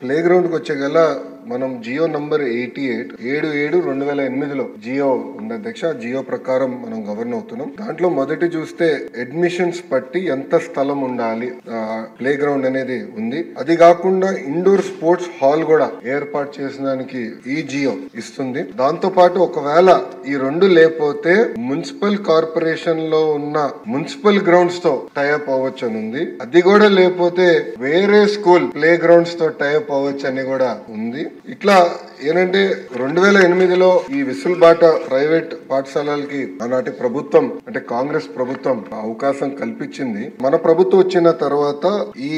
Play ground కి వచ్చే గల మనం జియో నంబర్ 88/7/2008లో జియో ఉంది అధ్యక్ష. జియో ప్రకారం మనం గవర్న్ అవుతున్నాం. దాంట్లో మొదటి చూస్తే అడ్మిషన్స్ పట్టి ఎంత స్థలం ఉండాలి ప్లే గ్రౌండ్ అనేది ఉంది. అది కాకుండా ఇండోర్ స్పోర్ట్స్ హాల్ కూడా ఏర్పాటు చేసడానికి ఈ జియో ఇస్తుంది. దాంతో పాటు ఒకవేళ ఈ రెండు లేకపోతే మున్సిపల్ కార్పొరేషన్ లో ఉన్న మున్సిపల్ గ్రౌండ్స్ తో టైఅప్ అవ్వచ్చు అని ఉంది. అది కూడా లేకపోతే వేరే స్కూల్ ప్లే గ్రౌండ్స్ తో టైఅప్ అవ్వచ్చు అని కూడా ఉంది. ఇట్లా ఏంటంటే 2008లో ఈ విసులుబాట ప్రైవేట్ పాఠశాలలకి ఆనాటి ప్రభుత్వం అంటే కాంగ్రెస్ ప్రభుత్వం అవకాశం కల్పించింది. మన ప్రభుత్వం వచ్చిన తర్వాత ఈ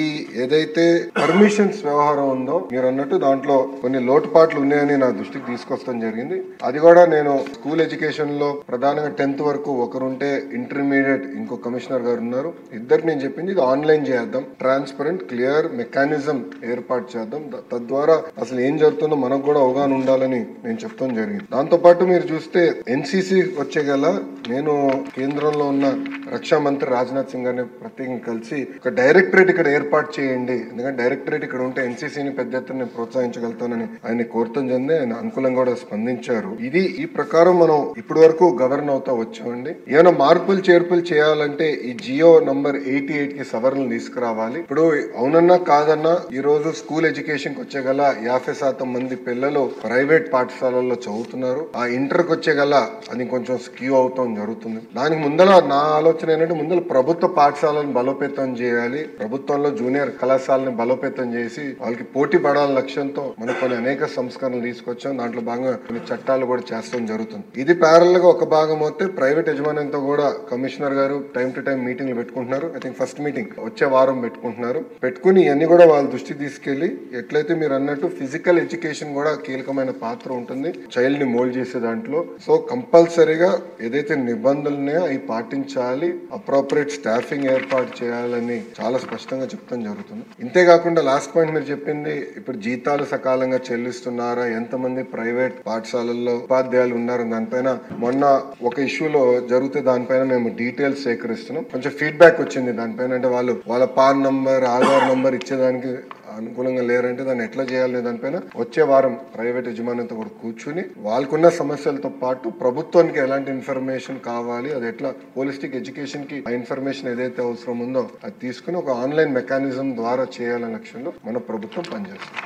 ఏదైతే పర్మిషన్స్ వ్యవహారం ఉందో మీరు అన్నట్టు దాంట్లో కొన్ని లోటుపాట్లు ఉన్నాయని నా దృష్టికి తీసుకొస్తాం జరిగింది. అది కూడా నేను స్కూల్ ఎడ్యుకేషన్ లో ప్రధానంగా 10th వరకు ఒకరుంటే ఇంటర్మీడియట్ ఇంకో కమిషనర్ గారు ఉన్నారు. ఇద్దరికి నేను చెప్పింది ఇది ఆన్లైన్ చేద్దాం, ట్రాన్స్పరెంట్ క్లియర్ మెకానిజం ఏర్పాటు చేద్దాం. తద్వారా అసలు ఏం జరుగుతుందో మనకు కూడా అవగాహన ఉండాలని నేను చెప్తాం జరిగింది. దాంతో పాటు మీరు చూస్తే ఎన్సీసీ వచ్చే గల నేను కేంద్రంలో ఉన్న రక్షా మంత్రి రాజ్నాథ్ సింగ్ గారిని ప్రత్యేకంగా కలిసి ఒక డైరెక్టరేట్ ఇక్కడ ఏర్పాటు చేయండి, ఎందుకంటే డైరెక్టరేట్ ఇక్కడ ఉంటే ఎన్సీసీని పెద్ద ఎత్తున నేను ప్రోత్సహించగలుగుతానని ఆయన కోరతం జరిగింది. ఆయన అనుకూలంగా కూడా స్పందించారు. ఈ ప్రకారం మనం ఇప్పటి వరకు గవర్న్ అవుతా వచ్చామండి. ఏమైనా మార్పులు చేర్పులు చేయాలంటే ఈ జియో నంబర్ 88 కి సవరణలు తీసుకురావాలి. ఇప్పుడు అవునన్నా కాదన్నా ఈ రోజు స్కూల్ ఎడ్యుకేషన్ కి వచ్చే గల 50% మంది పిల్లలు ప్రైవేట్ పాఠశాలల్లో చదువుతున్నారు. ఆ ఇంటర్ కి వచ్చే గల అది కొంచెం స్క్యూ అవుతాం జరుగుతుంది. దానికి ముందర నా ఆలోచన ఏంటంటే ముందర ప్రభుత్వ పాఠశాలను బలోపేతం చేయాలి. ప్రభుత్వంలో జూనియర్ కళాశాలని బలోపేతం చేసి వాళ్ళకి పోటీ పడాలని లక్ష్యంతో మనం కొన్ని అనేక సంస్కరణలు తీసుకొచ్చాం. దాంట్లో భాగంగా కొన్ని చట్టాలు కూడా చేస్తాం జరుగుతుంది. ఇది ప్యారల్ గా ఒక భాగం అయితే ప్రైవేట్ యజమాన్యంతో కూడా కమిషనర్ గారు టైం టు టైం మీటింగ్లు పెట్టుకుంటున్నారు. ఐ థింక్ ఫస్ట్ మీటింగ్ వచ్చే వారం పెట్టుకుంటున్నారు. పెట్టుకుని ఇవన్నీ కూడా వాళ్ళ దృష్టికి తీసుకెళ్లి ఎట్లయితే మీరు అన్నట్టు ఫిజికల్ ఎడ్యుకేషన్ కూడా కీలకమైన పాత్ర ఉంటుంది చైల్డ్ ని మోల్డ్ చేసే దాంట్లో. సో కంపల్సరీగా ఏదైతే నిబంధనలు ఉన్నాయో అవి పాటించాలి, అప్రోప్రియేట్ స్టాఫింగ్ ఏర్పాటు చేయాలని చాలా స్పష్టంగా చెప్తాం జరుగుతుంది. ఇంతేకాకుండా లాస్ట్ పాయింట్ మీరు చెప్పింది ఇప్పుడు జీతాలు సకాలంగా చెల్లిస్తున్నారా, ఎంతమంది ప్రైవేట్ పాఠశాలల్లో ఉపాధ్యాయులు ఉన్నారు దానిపైన మొన్న ఒక ఇష్యూలో జరిగితే దానిపైన మేము డీటెయిల్స్ సేకరిస్తున్నాం. కొంచెం ఫీడ్బ్యాక్ వచ్చింది దానిపైన. అంటే వాళ్ళ పాన్ నంబర్ ఆధార్ నంబర్ ఇచ్చేదానికి అనుకూలంగా లేరంటే దాన్ని ఎట్లా చేయాలి దానిపైన వచ్చే వారం ప్రైవేట్ యజమానితో కూడా కూర్చుని వాళ్ళకున్న సమస్యలతో పాటు ప్రభుత్వానికి ఎలాంటి ఇన్ఫర్మేషన్ కావాలి, అది ఎట్లా హోలిస్టిక్ ఎడ్యుకేషన్ కి ఆ ఇన్ఫర్మేషన్ ఏదైతే అవసరం ఉందో అది తీసుకుని ఒక ఆన్లైన్ మెకానిజం ద్వారా చేయాలనే లక్ష్యంలో మన ప్రభుత్వం పనిచేస్తుంది.